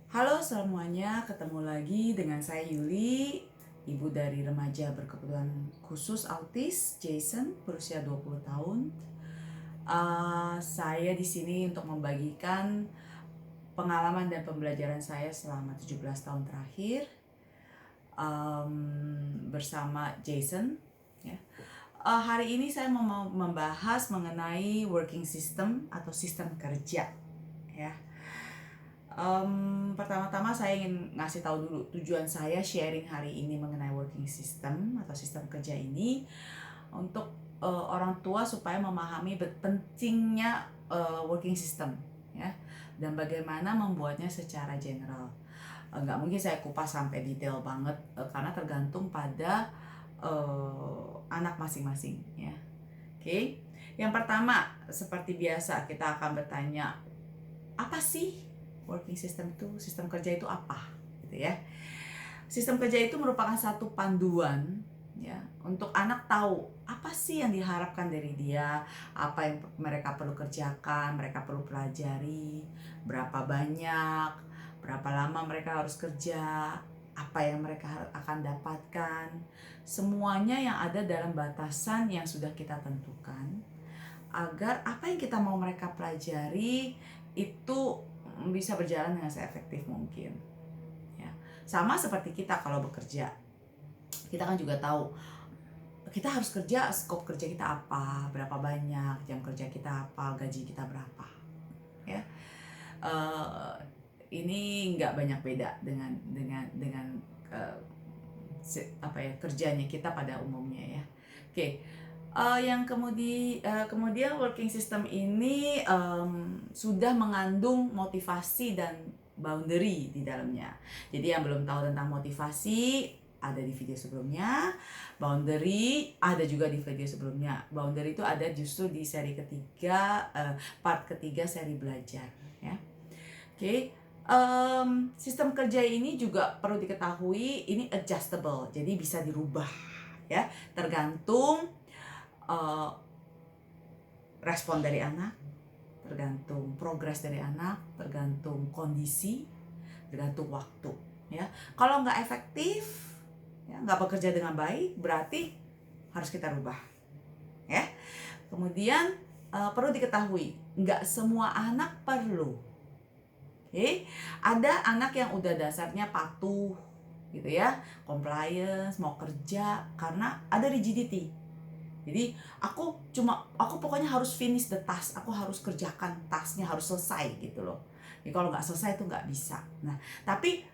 Halo semuanya, ketemu lagi dengan saya Yuli, ibu dari remaja berkebutuhan khusus autis, Jason, berusia 20 tahun. Saya di sini untuk membagikan pengalaman dan pembelajaran saya selama 17 tahun terakhir bersama Jason. Ya. Hari ini saya mau membahas mengenai working system atau sistem kerja. Ya. Pertama-tama saya ingin ngasih tahu dulu tujuan saya sharing hari ini mengenai working system atau sistem kerja ini untuk orang tua supaya memahami pentingnya working system, ya, dan bagaimana membuatnya secara general. Nggak mungkin saya kupas sampai detail banget karena tergantung pada anak masing-masing, ya. Oke. Yang pertama, seperti biasa kita akan bertanya, apa sih working system itu? Sistem kerja itu apa? Gitu ya. Sistem kerja itu merupakan satu panduan, ya, untuk anak tahu apa sih yang diharapkan dari dia, apa yang mereka perlu kerjakan, mereka perlu pelajari, berapa banyak, berapa lama mereka harus kerja, apa yang mereka akan dapatkan. Semuanya yang ada dalam batasan yang sudah kita tentukan, agar apa yang kita mau mereka pelajari itu bisa berjalan dengan seefektif mungkin, ya. Sama seperti kita kalau bekerja, kita kan juga tahu kita harus kerja, skop kerja kita apa, berapa banyak, jam kerja kita apa, gaji kita berapa, ya. Uh, ini nggak banyak beda dengan apa ya, kerjanya kita pada umumnya, ya. Oke. Kemudian working system ini sudah mengandung motivasi dan boundary di dalamnya. Jadi yang belum tahu tentang motivasi, ada di video sebelumnya. Boundary ada juga di video sebelumnya. Boundary itu ada justru di seri ketiga, part ketiga seri belajar, ya. Oke. Sistem kerja ini juga perlu diketahui, ini adjustable, jadi bisa dirubah, ya, tergantung respon dari anak, tergantung progres dari anak, tergantung kondisi, tergantung waktu, ya. Kalau nggak efektif, ya, nggak bekerja dengan baik, berarti harus kita rubah, ya. Kemudian perlu diketahui, nggak semua anak perlu. Ada anak yang udah dasarnya patuh, gitu ya, compliance, mau kerja karena ada rigidity. Jadi aku pokoknya harus finish the task, aku harus kerjakan tasknya, harus selesai gitu loh. Jadi kalau nggak selesai itu nggak bisa. Nah, tapi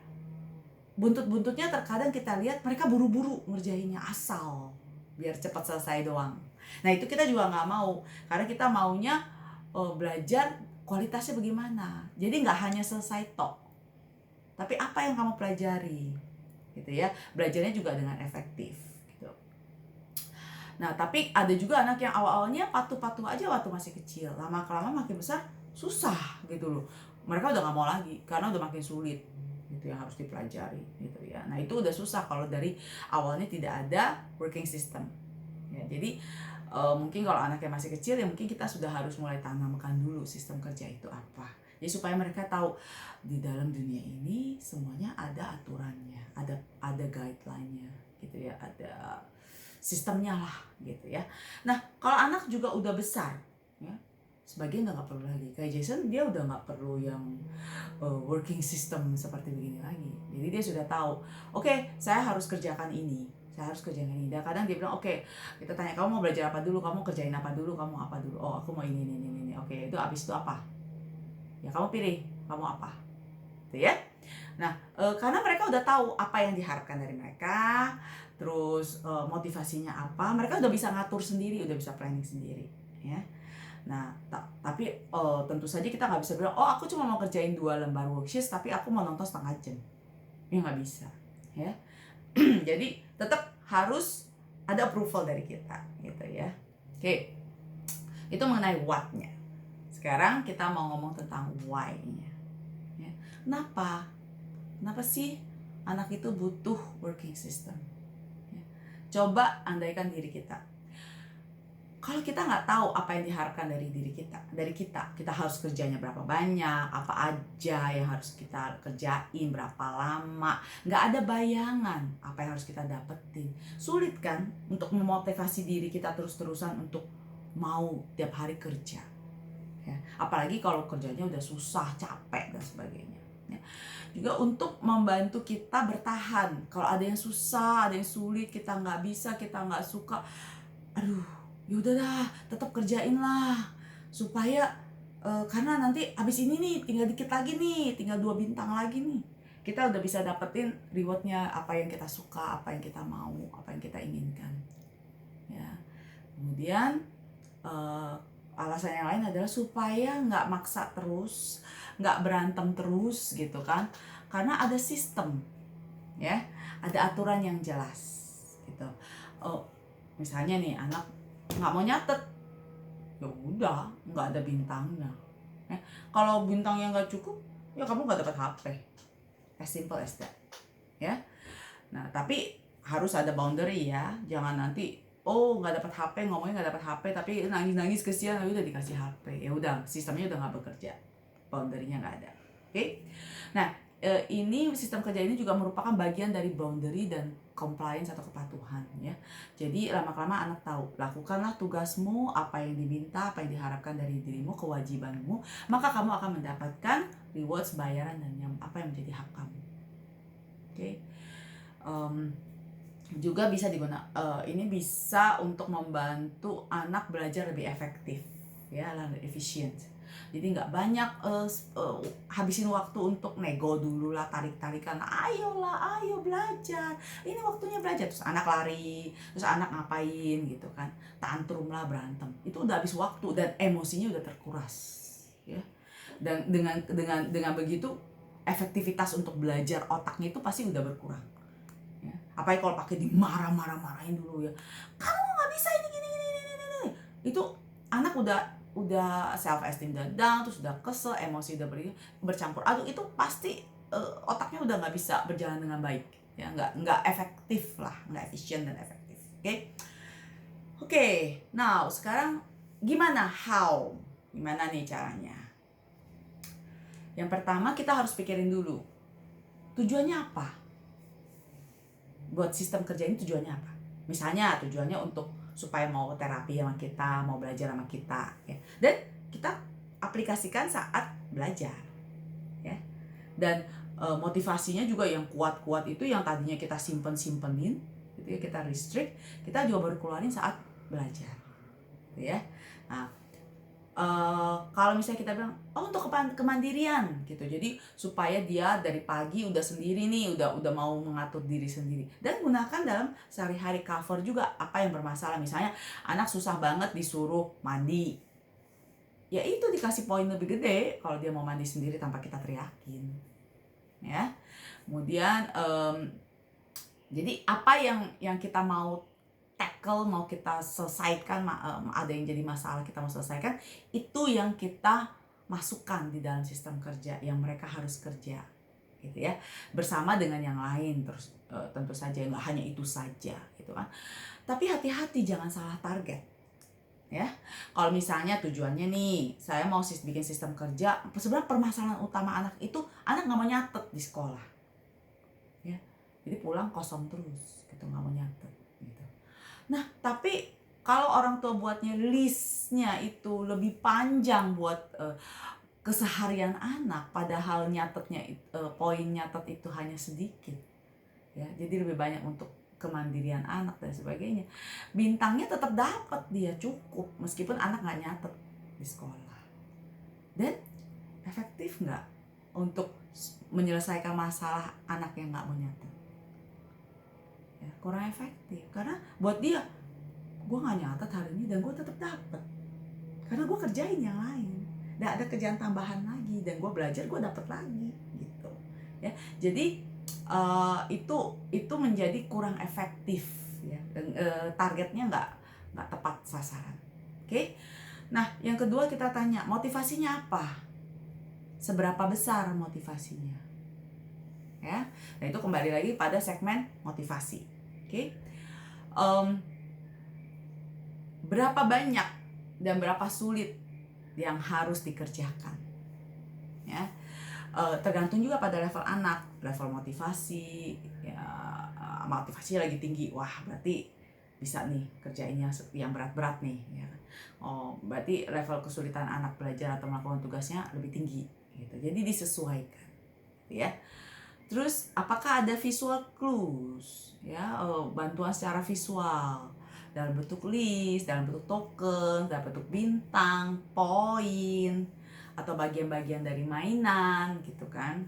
buntut-buntutnya terkadang kita lihat mereka buru-buru ngerjainnya asal biar cepat selesai doang. Nah itu kita juga nggak mau, karena kita maunya belajar kualitasnya bagaimana. Jadi nggak hanya selesai tok, tapi apa yang kamu pelajari, gitu ya. Belajarnya juga dengan efektif. Nah, tapi ada juga anak yang awal-awalnya patuh-patuh aja waktu masih kecil. Lama-kelamaan makin besar, susah gitu loh. Mereka udah gak mau lagi, karena udah makin sulit gitu yang harus dipelajari gitu ya. Nah, itu udah susah kalau dari awalnya tidak ada working system. Ya, jadi mungkin kalau anaknya masih kecil ya mungkin kita sudah harus mulai tanamkan dulu sistem kerja itu apa. Jadi supaya mereka tahu di dalam dunia ini semuanya ada aturannya, ada guideline-nya gitu ya, ada sistemnya lah gitu ya. Nah kalau anak juga udah besar, ya, sebagian udah nggak perlu lagi. Kayak Jason, dia udah nggak perlu yang working system seperti begini lagi. Jadi dia sudah tahu, oke, saya harus kerjakan ini, saya harus kerjakan ini. Dan kadang dia bilang, oke, kita tanya, kamu mau belajar apa dulu, kamu kerjain apa dulu, kamu apa dulu. Oh, aku mau ini. Oke, itu abis itu apa? Ya kamu pilih, kamu apa, gitu ya. Nah, karena mereka udah tahu apa yang diharapkan dari mereka, terus motivasinya apa, mereka udah bisa ngatur sendiri, udah bisa planning sendiri, ya. Nah, tapi tentu saja kita nggak bisa bilang, oh aku cuma mau kerjain 2 lembar worksheet, tapi aku mau nonton setengah jam. Ya nggak bisa, ya. Jadi tetap harus ada approval dari kita, gitu ya. Oke, itu mengenai what-nya. Sekarang kita mau ngomong tentang why-nya. Ya. Kenapa sih anak itu butuh working system? Ya. Coba andaikan diri kita. Kalau kita nggak tahu apa yang diharapkan dari diri kita, kita harus kerjanya berapa banyak, apa aja yang harus kita kerjain, berapa lama, nggak ada bayangan apa yang harus kita dapetin. Sulit kan untuk memotivasi diri kita terus-terusan untuk mau tiap hari kerja. Ya, apalagi kalau kerjanya udah susah, capek dan sebagainya. Ya. Juga untuk membantu kita bertahan. Kalau ada yang susah, ada yang sulit, kita nggak bisa, kita nggak suka, aduh, yaudah dah, tetap kerjain lah supaya karena nanti abis ini nih tinggal dikit lagi nih, tinggal 2 bintang lagi nih, kita udah bisa dapetin rewardnya, apa yang kita suka, apa yang kita mau, apa yang kita inginkan. Ya, kemudian alasan yang lain adalah supaya nggak maksa terus, nggak berantem terus gitu kan, karena ada sistem, ya, ada aturan yang jelas gitu. Misalnya nih anak nggak mau nyatet, ya udah nggak ada bintangnya. Kalau bintangnya nggak cukup, ya kamu nggak dapat HP, as simple as that, ya. Nah tapi harus ada boundary ya, jangan nanti nggak dapat HP, ngomongnya nggak dapat HP tapi nangis kesian, udah dikasih HP, ya udah sistemnya udah nggak bekerja, boundary-nya nggak ada. Oke. Nah ini sistem kerja ini juga merupakan bagian dari boundary dan compliance atau kepatuhan, ya. Jadi lama-kelamaan anak tahu, lakukanlah tugasmu, apa yang diminta, apa yang diharapkan dari dirimu, kewajibanmu, maka kamu akan mendapatkan rewards, bayaran, dan apa yang menjadi hak kamu. Oke. Juga bisa ini bisa untuk membantu anak belajar lebih efektif, ya, lebih efisien. Jadi nggak banyak habisin waktu untuk nego dulu lah, tarik-tarikan, ayolah, ayo belajar, ini waktunya belajar, terus anak lari, terus anak ngapain gitu kan, tantrum lah, berantem, itu udah habis waktu dan emosinya udah terkuras, ya. Dan dengan begitu efektivitas untuk belajar otaknya itu pasti udah berkurang, ya. Apalagi kalau pakai dimarah-marahin dulu, ya, kamu nggak bisa ini, itu anak udah self esteem udah down, terus udah kesel, emosi udah bercampur aduk, itu pasti otaknya udah nggak bisa berjalan dengan baik, ya, nggak efektif lah, nggak efisien dan efektif. Oke. Now sekarang gimana nih caranya? Yang pertama, kita harus pikirin dulu tujuannya apa, buat sistem kerja ini tujuannya apa. Misalnya tujuannya untuk supaya mau terapi sama kita, mau belajar sama kita, ya. Dan kita aplikasikan saat belajar, ya. Dan motivasinya juga yang kuat-kuat itu, yang tadinya kita simpenin gitu ya, kita restrict, kita juga baru keluarin saat belajar, gitu ya. Nah, kalau misalnya kita bilang untuk kemandirian gitu, jadi supaya dia dari pagi udah sendiri nih, udah mau mengatur diri sendiri, dan gunakan dalam sehari-hari. Cover juga apa yang bermasalah. Misalnya anak susah banget disuruh mandi, ya itu dikasih poin lebih gede kalau dia mau mandi sendiri tanpa kita teriakin, ya. Kemudian jadi apa yang kita mau tackle, mau kita selesaikan, ada yang jadi masalah kita mau selesaikan, itu yang kita masukkan di dalam sistem kerja yang mereka harus kerja, gitu ya, bersama dengan yang lain. Terus tentu saja nggak hanya itu saja gitu kan, tapi hati-hati jangan salah target, ya. Kalau misalnya tujuannya nih, saya mau bikin sistem kerja, sebenarnya permasalahan utama anak itu, anak nggak mau nyatet di sekolah, ya, jadi pulang kosong terus gitu, nggak mau nyatet gitu. Nah, tapi kalau orang tua buatnya listnya itu lebih panjang buat keseharian anak, padahal nyatetnya poin nyatet itu hanya sedikit, ya, jadi lebih banyak untuk kemandirian anak dan sebagainya, bintangnya tetap dapat, dia cukup meskipun anak nggak nyatet di sekolah. Dan efektif nggak untuk menyelesaikan masalah anak yang nggak mau nyatet? Ya, kurang efektif, karena buat dia, gue nggak nyatet hari ini dan gue tetap dapet karena gue kerjain yang lain, dan ada kerjaan tambahan lagi, dan gue belajar, gue dapet lagi gitu, ya. Jadi itu menjadi kurang efektif, ya, dan targetnya nggak tepat sasaran. Oke. Nah, yang kedua kita tanya motivasinya apa, seberapa besar motivasinya, ya. Nah, itu kembali lagi pada segmen motivasi. Oke. berapa banyak dan berapa sulit yang harus dikerjakan, ya. Tergantung juga pada level anak, level motivasi, ya. Motivasi lagi tinggi, wah berarti bisa nih kerjainnya yang berat-berat nih, ya. Oh, berarti level kesulitan anak belajar atau melakukan tugasnya lebih tinggi, gitu. Jadi disesuaikan, ya. Terus apakah ada visual clues, ya, bantuan secara visual dalam bentuk list, dalam bentuk token, dalam bentuk bintang, poin, atau bagian-bagian dari mainan, gitu kan.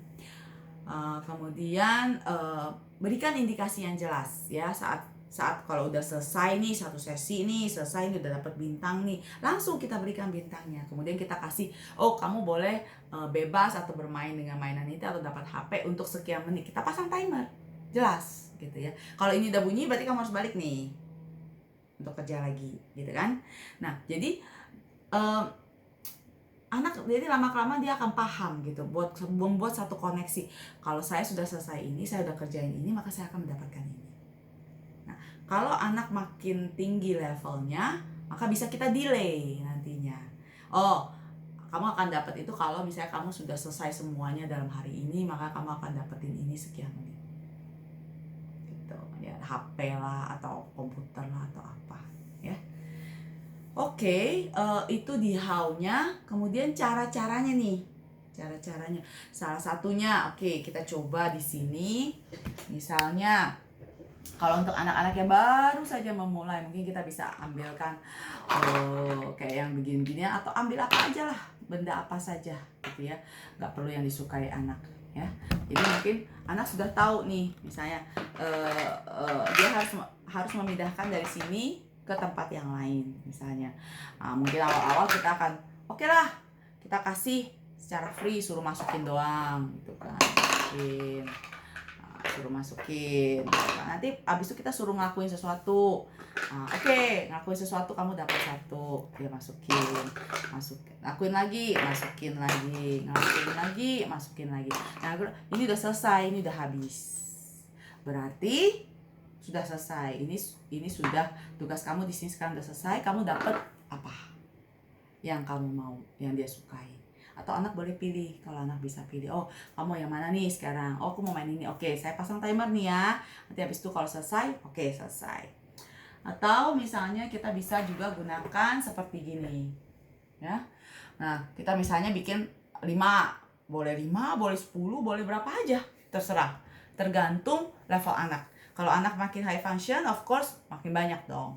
Kemudian berikan indikasi yang jelas, ya, saat kalau udah selesai nih satu sesi nih, selesai nih, udah dapat bintang nih, langsung kita berikan bintangnya. Kemudian kita kasih, oh kamu boleh bebas atau bermain dengan mainan itu atau dapat HP untuk sekian menit. Kita pasang timer, jelas gitu ya. Kalau ini udah bunyi berarti kamu harus balik nih untuk kerja lagi, gitu kan. Nah, jadi anak jadi lama-kelamaan dia akan paham gitu, membuat satu koneksi. Kalau saya sudah selesai ini, saya udah kerjain ini, maka saya akan mendapatkan ini. Nah, kalau anak makin tinggi levelnya, maka bisa kita delay nantinya. Oh, kamu akan dapat itu kalau misalnya kamu sudah selesai semuanya dalam hari ini, maka kamu akan dapetin ini sekian menit. Gitu, ya, HP lah atau komputer lah atau apa, ya. Oke, itu di how-nya. Kemudian cara-caranya nih. Cara-caranya. Salah satunya, oke, kita coba di sini. Misalnya, kalau untuk anak-anak yang baru saja memulai, mungkin kita bisa ambilkan kayak yang begini-begini atau ambil apa aja lah, benda apa saja gitu ya. Nggak perlu yang disukai anak, ya. Jadi mungkin anak sudah tahu nih, misalnya dia harus memindahkan dari sini ke tempat yang lain misalnya. Mungkin awal-awal kita akan oke lah, kita kasih secara free, suruh masukin doang gitu kan, suruh masukin gitu kan. Nanti abis itu kita suruh ngelakuin sesuatu. Oke, ngelakuin sesuatu, kamu dapat satu, dia masukin, lakuin lagi, masukin lagi, ngelakuin lagi, masukin lagi. Nah, ini udah selesai, ini udah habis, berarti sudah selesai. Ini sudah tugas kamu di sini sekarang udah selesai. Kamu dapat apa yang kamu mau, yang dia sukai. Atau anak boleh pilih, kalau anak bisa pilih, oh kamu yang mana nih sekarang, oh aku mau main ini, oke saya pasang timer nih ya, nanti habis itu kalau selesai, oke selesai. Atau misalnya kita bisa juga gunakan seperti gini, ya. Nah, kita misalnya bikin 5, boleh 5, boleh 10, boleh berapa aja, terserah, tergantung level anak. Kalau anak makin high function, of course makin banyak dong,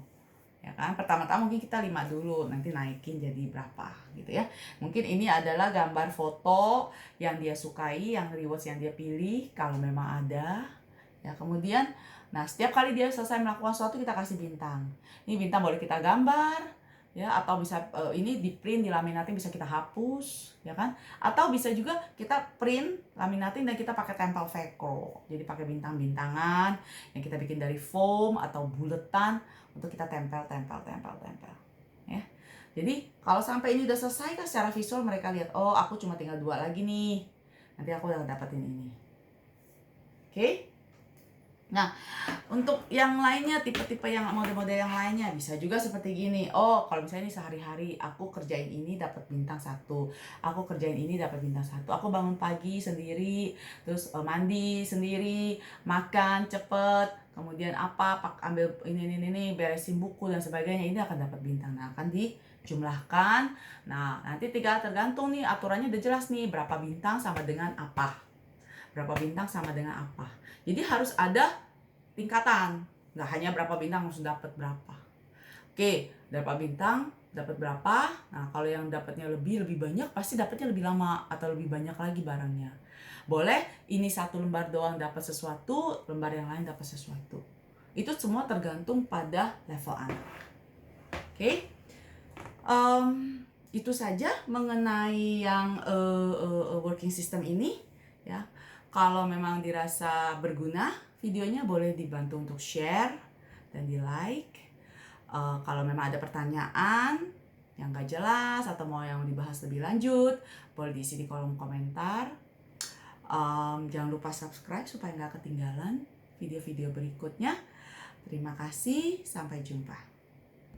ya kan. Pertama-tama mungkin kita 5 dulu, nanti naikin jadi berapa gitu ya. Mungkin ini adalah gambar foto yang dia sukai, yang rewards yang dia pilih kalau memang ada, ya. Kemudian nah setiap kali dia selesai melakukan sesuatu, kita kasih bintang. Ini bintang boleh kita gambar, ya, atau bisa ini di print, dilaminatin, bisa kita hapus, ya kan. Atau bisa juga kita print, laminatin, dan kita pakai tempel velcro. Jadi pakai bintang-bintangan yang kita bikin dari foam atau buletan untuk kita tempel, ya. Jadi kalau sampai ini udah selesai kan, secara visual mereka lihat, oh aku cuma tinggal 2 lagi nih, nanti aku udah dapetin ini. Oke. Nah, untuk yang lainnya, tipe-tipe yang model-model yang lainnya bisa juga seperti gini. Oh, kalau misalnya ini sehari-hari aku kerjain ini dapat bintang 1, aku kerjain ini dapat bintang 1, aku bangun pagi sendiri, terus mandi sendiri, makan cepet, kemudian ambil ini beresin buku dan sebagainya, ini akan dapat bintang. Nah, akan dijumlahkan. Nah, nanti tinggal tergantung nih, aturannya udah jelas nih, berapa bintang sama dengan apa, berapa bintang sama dengan apa. Jadi harus ada tingkatan, nggak hanya berapa bintang langsung dapat berapa. Oke, berapa bintang dapat berapa. Nah, kalau yang dapatnya lebih banyak, pasti dapatnya lebih lama atau lebih banyak lagi barangnya. Boleh ini 1 lembar doang dapat sesuatu, lembar yang lain dapat sesuatu. Itu semua tergantung pada level anak. Oke. Itu saja mengenai yang working system ini, ya. Kalau memang dirasa berguna videonya, boleh dibantu untuk share dan di like. Kalau memang ada pertanyaan yang gak jelas atau mau yang dibahas lebih lanjut, boleh diisi di kolom komentar. Jangan lupa subscribe supaya gak ketinggalan video-video berikutnya. Terima kasih, sampai jumpa.